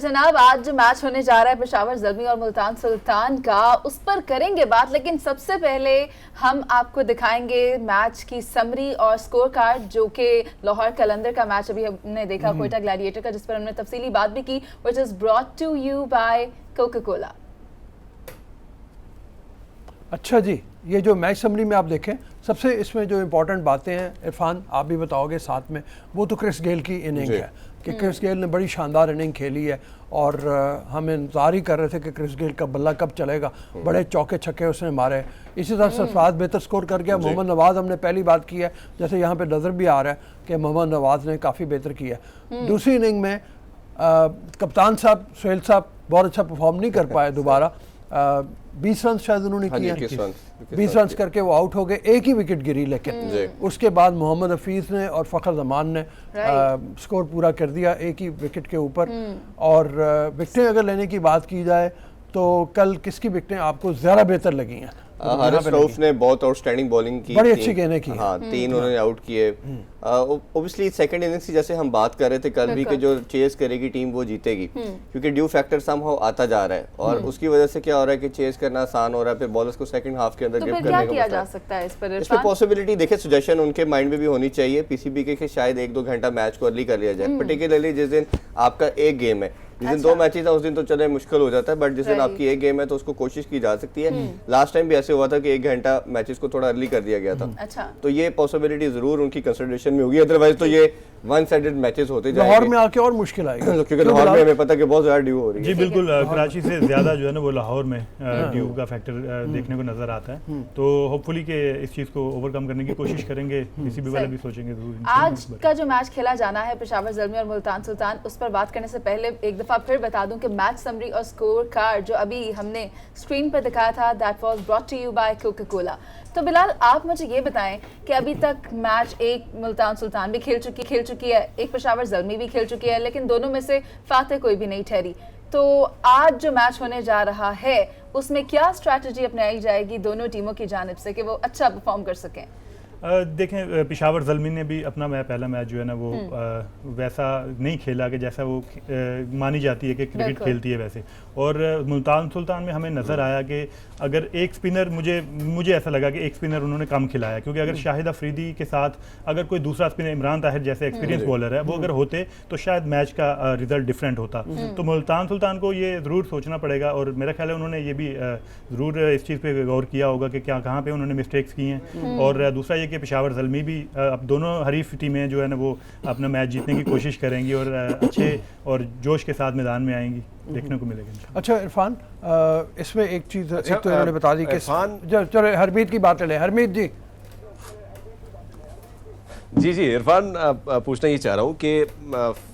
जनाब आज जो मैच होने जा रहा है पेशावर ज़ल्मी और मुल्तान सुल्तान का, उस पर करेंगे बात, लेकिन सबसे पहले हम आपको दिखाएंगे मैच की समरी और स्कोर कार्ड, जो कि लाहौर कलंदर का मैच अभी हमने देखा कोयटा ग्लैडिएटर का, जिस पर हमने तफसीली बात भी की, which is brought to you by Coca Cola. अच्छा जी, ये जो मैच समरी में आप देखें, सबसे इसमें जो इम्पोर्टेंट बातें हैं इरफान आप भी बताओगे साथ में, वो तो क्रिस गेल की इनिंग है कि क्रिस गेल ने बड़ी शानदार इनिंग खेली है और हम इंतजार ही कर रहे थे कि क्रिस गेल का बल्ला कब चलेगा। बड़े चौके छक्के उसने मारे। इसी तरह सरफराज बेहतर स्कोर कर गया। मोहम्मद नवाज हमने पहली बात की है, जैसे यहाँ पे नज़र भी आ रहा है कि मोहम्मद नवाज ने काफ़ी बेहतर किया। दूसरी इनिंग में कप्तान साहब सुहेल साहब बहुत अच्छा परफॉर्म नहीं कर पाए दोबारा। 20 रन शायद उन्होंने किए, 20 रन करके वो आउट हो गए। एक ही विकेट गिरी, लेकिन उसके बाद मोहम्मद हफीज़ ने और फ़खर जमान ने स्कोर पूरा कर दिया एक ही विकेट के ऊपर। और विकेटें अगर लेने की बात की जाए तो कल किसकी विकेटें आपको ज़्यादा बेहतर लगी हैं? हारिस रऊफ ने बहुत आउटस्टैंडिंग बॉलिंग की, बड़ी अच्छी गेंदें की। हाँ, 3 उन्होंने आउट किए। ओबियसली सेकंड इनिंग्स की जैसे हम बात कर रहे थे कल भी कि जो चेस करेगी टीम वो जीतेगी, क्योंकि ड्यू फैक्टर समहाउ आता जा रहा है और उसकी वजह से क्या हो रहा है कि चेस करना आसान हो रहा है, फिर बॉलर्स को सेकंड हाफ के अंदर गिव करने क्या किया जा सकता है इस पर पॉसिबिलिटी देखिए, सजेशन उनके माइंड में भी होनी चाहिए पीसीबी के कि शायद 1-2 घंटा मैच को अर्ली कर लिया जाए, पर्टिकुलरली जिस दिन आपका एक गेम है। जिस दिन 2 मैचेस है उस दिन तो चले मुश्किल हो जाता है, बट जिस दिन आपकी एक गेम है तो उसको कोशिश की जा सकती है। लास्ट टाइम भी ऐसे हुआ था कि 1 घंटा मैचेस को थोड़ा अर्ली कर दिया गया था। अच्छा, तो ये पॉसिबिलिटी जरूर उनकी कंसिडरेशन में होगी, अदरवाइज तो ये वन साइडेड मैचेस होते जाएंगे। लाहौर में आके और मुश्किल आएगी क्योंकि लाहौर में हमें पता है कि बहुत ज्यादा ड्यू हो रही है। जी बिल्कुल, कराची से ज्यादा जो है ना वो लाहौर में ड्यू का फैक्टर देखने को नजर आता है। तो होपफुली कि इस चीज को ओवरकम करने की कोशिश करेंगे, पीसीबी वाले भी सोचेंगे जरूर। आज का जो मैच खेला जाना है पेशावर ज़ल्मी और मुल्तान सुल्तान, उस पर बात करने से पहले एक दफा फिर बता दूं कि मैच समरी और स्कोर कार्ड जो अभी हमने स्क्रीन पर दिखाया था, that was brought to you by Coca Cola. तो बिलाल, आप मुझे ये बताएं कि अभी तक मैच एक मुल्तान सुल्तान भी खेल चुकी है, एक पेशावर ज़ल्मी भी खेल चुकी है, लेकिन दोनों में से फातेह कोई भी नहीं ठहरी। तो आज जो मैच होने जा रहा है उसमें क्या स्ट्रैटेजी अपनाई जाएगी दोनों टीमों की जानिब से कि वो अच्छा परफॉर्म कर सकें? देखें, पेशावर ज़ल्मी ने भी अपना पहला मैच जो है ना वो वैसा नहीं खेला कि जैसा वो मानी जाती है कि क्रिकेट खेलती है वैसे। और मुल्तान सुल्तान में हमें नज़र आया कि अगर एक स्पिनर, मुझे ऐसा लगा कि एक स्पिनर उन्होंने कम खिलाया, क्योंकि अगर शाहिद अफरीदी के साथ अगर कोई दूसरा स्पिनर, इमरान ताहिर जैसे एक्सपीरियंस बॉलर है, वो अगर होते तो शायद मैच का रिजल्ट डिफरेंट होता। तो मुल्तान सुल्तान को ये ज़रूर सोचना पड़ेगा और मेरा ख्याल है उन्होंने ये भी ज़रूर इस चीज़ पर गौर किया होगा कि क्या कहाँ पर उन्होंने मिस्टेक्स की हैं। और दूसरा ये कि पेशावर ज़ल्मी भी अब दोनों हरीफ टीमें जो है ना वो अपना मैच जीतने की कोशिश करेंगी और अच्छे और जोश के साथ मैदान में आएंगी, देखने को मिलेगा। अच्छा इरफान, इसमें एक चीज़ एक तो इन्होंने बता दी कि चलो हरमीत की बात ले। हरमीत जी। जी इरफान, पूछना ये चाह रहा हूँ कि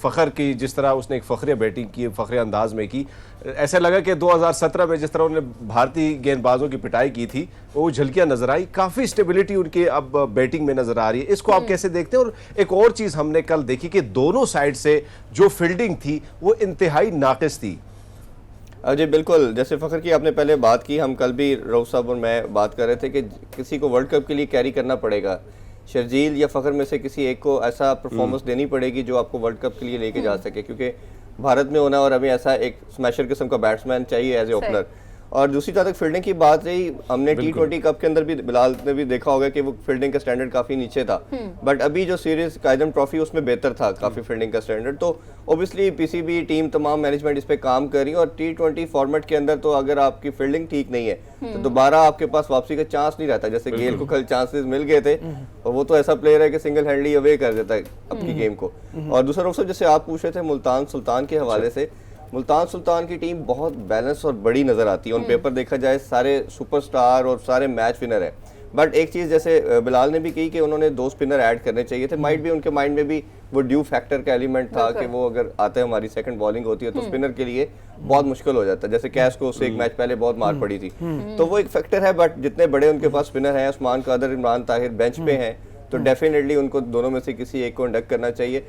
फ़खर की जिस तरह उसने एक फ़खरिया बैटिंग की, फ़खरिया अंदाज में की, ऐसा लगा कि 2017 में जिस तरह उन्होंने भारतीय गेंदबाजों की पिटाई की थी वो झलकियां नजर आई, काफ़ी स्टेबिलिटी उनकी अब बैटिंग में नजर आ रही है। इसको आप कैसे देखते हैं? और एक और चीज़ हमने कल देखी कि दोनों साइड से जो फील्डिंग थी वो इंतहाई नाकिस थी। जी बिल्कुल, जैसे फ़खर की आपने पहले बात की, हम कल भी रऊफ साहब और मैं बात कर रहे थे कि किसी को वर्ल्ड कप के लिए कैरी करना पड़ेगा, शर्जील या फ़खर में से किसी एक को ऐसा परफॉर्मेंस देनी पड़ेगी जो आपको वर्ल्ड कप के लिए लेके जा सके, क्योंकि भारत में होना और हमें ऐसा एक स्मैशर किस्म का बैट्समैन चाहिए एज ए ओपनर। और दूसरी तरफ फील्डिंग की बात रही, हमने T20 कप के अंदर भी बिलाल ने भी देखा होगा कि वो फील्डिंग का स्टैंडर्ड काफ़ी नीचे था, बट अभी जो सीरीज कायदम ट्रॉफी उसमें बेहतर था काफ़ी फील्डिंग का स्टैंडर्ड। तो ओबियसली पीसीबी टीम, तमाम मैनेजमेंट इस पे काम कर रही है और T20 फॉर्मेट के अंदर तो अगर आपकी फील्डिंग ठीक नहीं है तो दोबारा आपके पास वापसी का चांस नहीं रहता। जैसे गेल को कल चांसेस मिल गए थे और वो तो ऐसा प्लेयर है कि सिंगल हैंडली अवे कर देता है अपनी गेम को। और दूसरा रूप से जैसे आप पूछ रहे थे मुल्तान सुल्तान के हवाले से, मुल्तान सुल्तान की टीम बहुत बैलेंस और बड़ी नजर आती है। ऑन पेपर देखा जाए सारे सुपरस्टार और सारे मैच विनर हैं, बट एक चीज़ जैसे बिलाल ने भी कही कि उन्होंने 2 स्पिनर ऐड करने चाहिए थे। माइट भी उनके माइंड में भी वो ड्यू फैक्टर का एलिमेंट था कि वो अगर आते हैं, हमारी सेकंड बॉलिंग होती है तो स्पिनर के लिए बहुत मुश्किल हो जाता है। जैसे कैश को उससे एक मैच पहले बहुत मार पड़ी थी, तो वो एक फैक्टर है। बट जितने बड़े उनके पास स्पिनर हैं, उस्मान कादर, इमरान ताहिर बेंच पे हैं, तो डेफिनेटली उनको दोनों में से किसी एक को इंडक्ट करना चाहिए।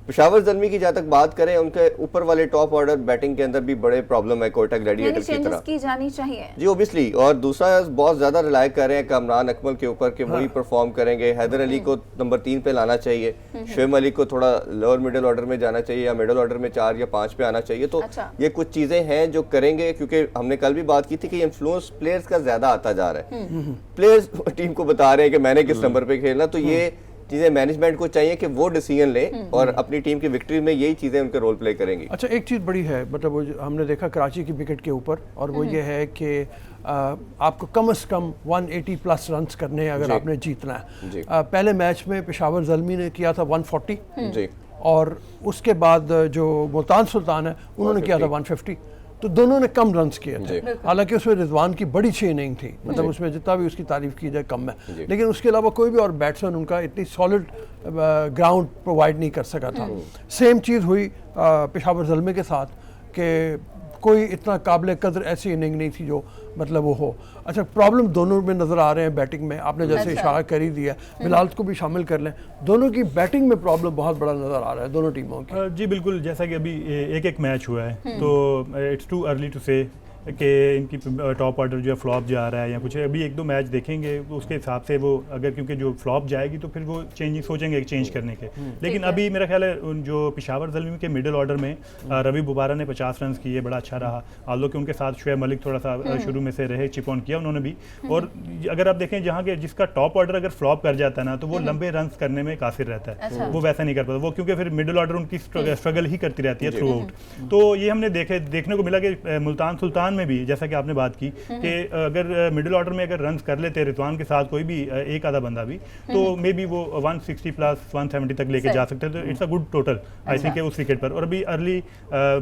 पेशावर ज़ल्मी की जहाँ तक बात करें, उनके ऊपर वाले टॉप ऑर्डर बैटिंग के अंदर भी बड़े प्रॉब्लम है कोटा ग्लैडिएटर की तरह की जानी चाहिए जी ओबियसली। और दूसरा बहुत ज्यादा रिलाय कर रहे हैं कामरान अकमल के ऊपर कि वही परफॉर्म करेंगे। हैदर अली को नंबर 3 पे लाना चाहिए, शुएब मलिक को थोड़ा लोअर मिडिल ऑर्डर में जाना चाहिए या मिडिल ऑर्डर में 4 या 5 पे आना चाहिए। तो ये कुछ चीजें हैं जो करेंगे, क्योंकि हमने कल भी बात की थी कि इन्फ्लुएंस प्लेयर्स का ज्यादा आता जा रहा है। प्लेयर्स टीम को बता रहे हैं कि मैंने किस नंबर पे खेलना, तो ये चीजें मैनेजमेंट को चाहिए कि वो डिसीजन ले और अपनी टीम की विक्ट्री में यही चीजें उनके रोल प्ले करेंगी। अच्छा, एक चीज़ बड़ी है, मतलब वो हमने देखा कराची की विकेट के ऊपर, और वो ये है कि आपको कम से कम 180 प्लस रन्स करने हैं अगर आपने जीतना है। पहले मैच में पेशावर ज़ल्मी ने किया था 140 जी, और उसके बाद जो मुल्तान सुल्तान है उन्होंने किया था 150, तो दोनों ने कम रन्स किए थे। हालांकि उसमें रिजवान की बड़ी अच्छी इनिंग थी, मतलब उसमें जितना भी उसकी तारीफ की जाए कम है, लेकिन उसके अलावा कोई भी और बैट्समैन उनका इतनी सॉलिड ग्राउंड प्रोवाइड नहीं कर सका था। सेम चीज़ हुई पेशावर ज़ल्मी के साथ कि कोई इतना काबिल कदर ऐसी इनिंग नहीं थी जो मतलब वो हो। अच्छा, प्रॉब्लम दोनों में नज़र आ रहे हैं बैटिंग में, आपने जैसे इशारा कर ही दिया, बिलाल को भी शामिल कर लें, दोनों की बैटिंग में प्रॉब्लम बहुत बड़ा नज़र आ रहा है दोनों टीमों की। जी बिल्कुल, जैसा कि अभी एक मैच हुआ है तो इट्स टू अर्ली टू से कि इनकी टॉप ऑर्डर जो है फ्लॉप जा रहा है या कुछ है। अभी 1-2 मैच देखेंगे उसके हिसाब से वो अगर, क्योंकि जो फ्लॉप जाएगी तो फिर वो सोचेंगे चेंज करने के। लेकिन अभी मेरा ख्याल है जो पेशावर ज़ल्मी के मिडिल ऑर्डर में रवि बुबारा ने 50 रन किए, बड़ा अच्छा रहा। आलो कि उनके साथ शुएब मलिक थोड़ा सा शुरू में से रहे, चिप ऑन किया उन्होंने भी। और अगर आप देखें जहाँ के जिसका टॉप ऑर्डर अगर फ्लॉप कर जाता है ना, तो वो लंबे रन करने में काफिर रहता है, वो वैसा नहीं कर पाता वो, क्योंकि फिर मिडिल ऑर्डर उनकी स्ट्रगल ही करती रहती है थ्रू आउट। तो ये हमने देखने को मिला कि मुल्तान सुल्तान में भी, जैसा कि आपने बात की कि अगर मिडिल ऑर्डर में अगर रन्स कर लेते रिजवान के साथ कोई भी एक आधा बंदा भी, तो मे बी वो 160 प्लस 170 तक लेके जा सकते हैं। तो it's a good total I think उस विकेट पर। और अभी अर्ली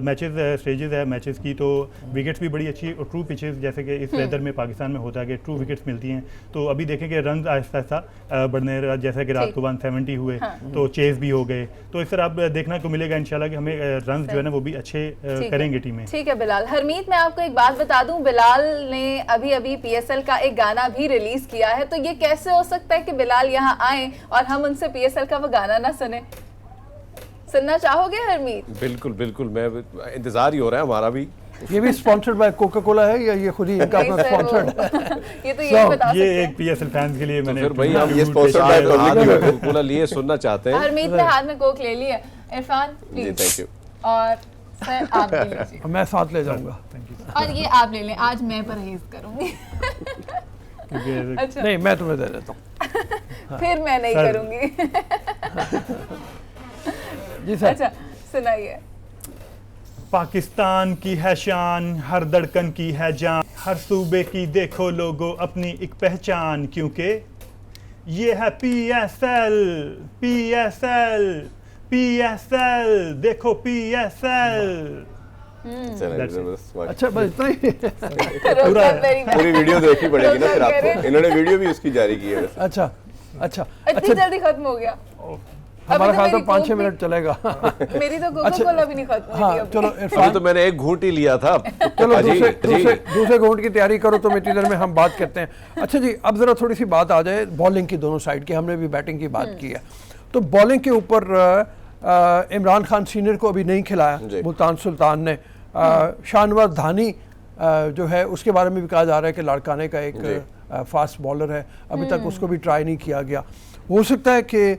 मैचेस स्टेजेस है मैचेस की, तो विकेट्स भी बड़ी अच्छी और ट्रू पिचेस, जैसे कि इस वेदर में पाकिस्तान में होता है कि ट्रू विकेट्स मिलती हैं। तो अभी देखें कि रन आहिस्ता आहिस्ता बढ़ने, जैसे कि रात को 170 हुए तो चेस भी हो गए। तो इस तरह आप देखने को मिलेगा इंशाल्लाह कि हमें रन जो है ना वो भी अच्छे करेंगे टीमें। ठीक है बिलाल। हरमीत, मैं आपको एक बात बता दूं, बिलाल ने अभी PSL का एक गाना भी रिलीज किया है, तो ये कैसे हो सकता है कि बिलाल यहाँ आए और हम उनसे PSL का वो गाना ना सुने? सुनना चाहोगे हरमीत? बिल्कुल बिल्कुल, मैं इंतजार ही हो रहा है हमारा भी। ये भी स्पॉन्सर्ड बाय कोका कोला है या ये खुद ही इनका अपना स्पॉन्सर्ड है? ये तो ये बता सकते ये हैं। एक PSL फैंस के लिए मैंने फिर भाई हम ये स्पॉन्सर्ड बाय कोका कोला लिए सुनना चाहते हैं। हरमीत ने हाथ में कोक ले ली है। इरफान जी, प्लीज। Thank you. और सर आप ले लीजिए। मैं साथ ले जाऊंगा। और ये आप ले लें, आज मैं परहेज करूंगी। अच्छा, नहीं, मैं तुम्हें दे देता हूँ। फिर मैं नहीं करूंगी। जी सर। अच्छा सुनाइए। पाकिस्तान की है शान, हर धड़कन की है जान, हर सूबे की देखो लोगो अपनी एक पहचान, क्योंकि ये है PSL PSL PSL, देखो PSL। अच्छा, बस इतना ही। पूरी वीडियो देखनी पड़ेगी ना फिर आपको, इन्होंने वीडियो भी उसकी जारी की है। अच्छा अच्छा इतनी जल्दी खत्म हो गया? हमारा ख्याल तो 5-6 मिनट चलेगा। मेरी तो कोका कोला भी नहीं खत्म हुई हाँ, थी। चलो अभी इरफान, तो मैंने एक घूंट ही लिया था। चलो जी, दूसरे घूंट की तैयारी करो, तो इतनी देर में हम बात करते हैं। अच्छा जी, अब जरा थोड़ी सी बात आ जाए बॉलिंग की, दोनों साइड की। हमने भी बैटिंग की बात की है, तो बॉलिंग के ऊपर इमरान खान सीनियर को अभी नहीं खिलाया मुल्तान सुल्तान ने। शाहनवाज धानी जो है उसके बारे में भी कहा जा रहा है कि लाड़काने का एक फास्ट बॉलर है, अभी तक उसको भी ट्राई नहीं किया गया। हो सकता है कि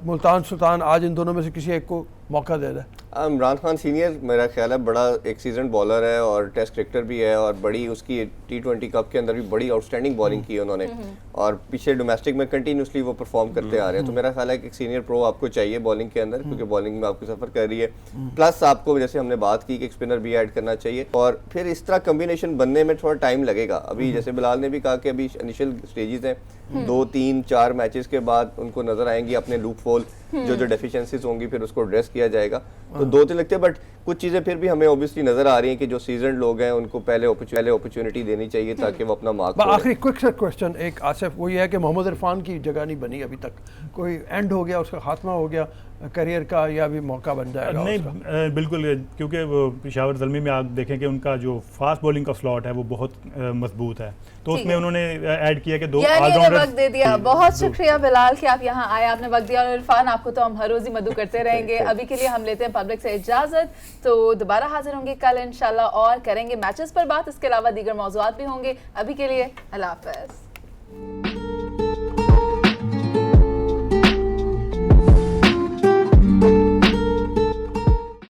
मुल्तान सुल्तान आज इन दोनों में से किसी एक को मौका दे दे। इमरान खान सीनियर मेरा ख्याल है बड़ा एक सीजन बॉलर है और टेस्ट क्रिकेटर भी है, और बड़ी उसकी T20 कप के अंदर भी बड़ी आउटस्टैंडिंग बॉलिंग की है उन्होंने, और पीछे डोमेस्टिक में कंटिन्यूसली वो परफॉर्म करते आ रहे हैं। तो मेरा ख्याल है कि एक सीनियर प्रो आपको चाहिए बॉलिंग के अंदर, क्योंकि बॉलिंग में आपको सफर कर रही है। प्लस आपको जैसे हमने बात की कि एक स्पिनर भी ऐड करना चाहिए, और फिर इस तरह कम्बिनेशन बनने में थोड़ा टाइम लगेगा। अभी जैसे बिलाल ने भी कहा कि अभी इनिशियल स्टेजेस हैं, 2-3-4 मैचेस के बाद उनको नजर आएंगी अपने लूप होल, जो डेफिशिएंसीज होंगी फिर उसको एड्रेस किया जाएगा। तो 2-3 लगते हैं, बट कुछ चीज़ें फिर भी हमें ऑब्वियसली नजर आ रही हैं कि जो सीजन लोग हैं उनको पहले अपॉर्चुनिटी देनी चाहिए ताकि वो अपना मार्क। आखिरी क्विक सा क्वेश्चन एक आसिफ, वो ये है कि मोहम्मद इरफान की जगह नहीं बनी अभी तक, कोई एंड हो गया, उसका खात्मा हो गया, करियर का या भी मौका बन जाएगा नहीं उसका? बिल्कुल, क्योंकि वो पेशावर ज़ल्मी में आप देखें कि उनका जो फास्ट बॉलिंग का स्लॉट है वो बहुत मजबूत है, तो ठीक उसमें है। उन्होंने ऐड किया कि दो यानी इन्हें ऑलराउंडर। वक्त दे दिया। बहुत शुक्रिया बिलाल कि आप यहाँ आए, आपने वक्त दिया। और इरफान, आपको तो हम हर रोज ही मदु करते रहेंगे। अभी के लिए हम लेते हैं पब्लिक से इजाजत, तो दोबारा हाजिर होंगे कल इंशाल्लाह और करेंगे मैचेस पर बात। इसके अलावा दीगर मौज़ूआत भी होंगे। अभी के लिए अल्लाह हाफ़िज़।